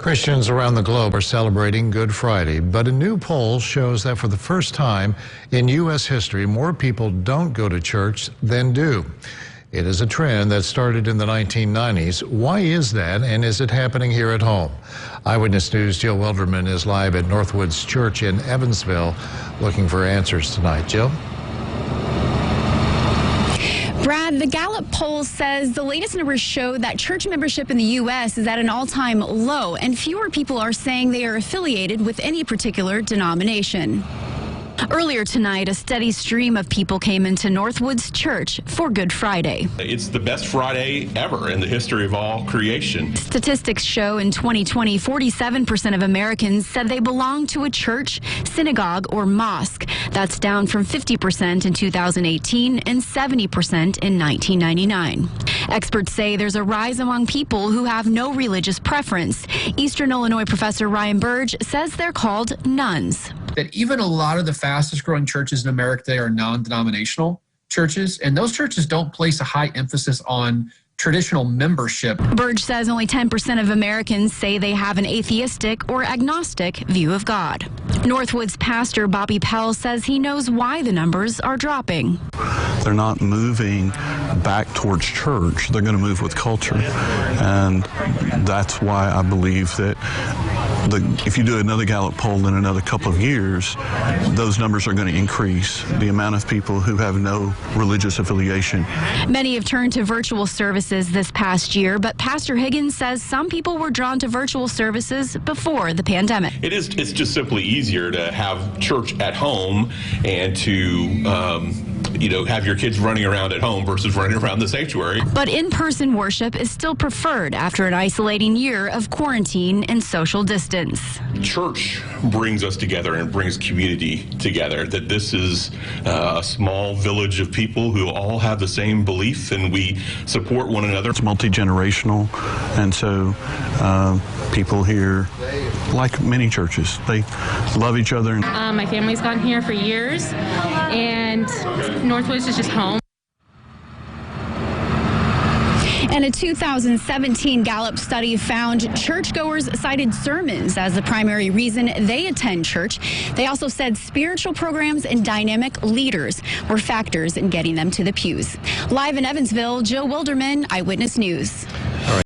Christians around the globe are celebrating Good Friday, but a new poll shows that for the first time in U.S. history, more people don't go to church than do. It is a trend that started in the 1990s. Why is that, and is it happening here at home? Eyewitness News' Jill Wilderman is live at Northwoods Church in Evansville looking for answers tonight. Jill? Brad, the Gallup poll says the latest numbers show that church membership in the U.S. is at an all-time low, and fewer people are saying they are affiliated with any particular denomination. Earlier tonight, a steady stream of people came into Northwoods Church for Good Friday. It's the best Friday ever in the history of all creation. Statistics show in 2020, 47% of Americans said they belong to a church, synagogue, or mosque. That's down from 50% in 2018 and 70% in 1999. Experts say there's a rise among people who have no religious preference. Eastern Illinois professor Ryan Burge says they're called nones. That even a lot of the fastest growing churches in America today are non-denominational churches, and those churches don't place a high emphasis on traditional membership. Burge says only 10% of Americans say they have an atheistic or agnostic view of God. Northwoods pastor Bobby Pell says he knows why the numbers are dropping. They're not moving back towards church. They're going to move with culture. And that's why I believe that if you do another Gallup poll in another couple of years, those numbers are going to increase. The amount of people who have no religious affiliation. Many have turned to virtual services this past year, but Pastor Higgins says some people were drawn to virtual services before the pandemic. It's just simply easier to have church at home and to have your kids running around at home versus running around the sanctuary. But in-person worship is still preferred after an isolating year of quarantine and social distance. Church brings us together and brings community together, that this is a small village of people who all have the same belief and we support one another. It's multi-generational, and so people here, like many churches, they love each other. My family's gone here for years, and Northwoods is just home. And a 2017 Gallup study found churchgoers cited sermons as the primary reason they attend church. They also said spiritual programs and dynamic leaders were factors in getting them to the pews. Live in Evansville, Jill Wilderman, Eyewitness News.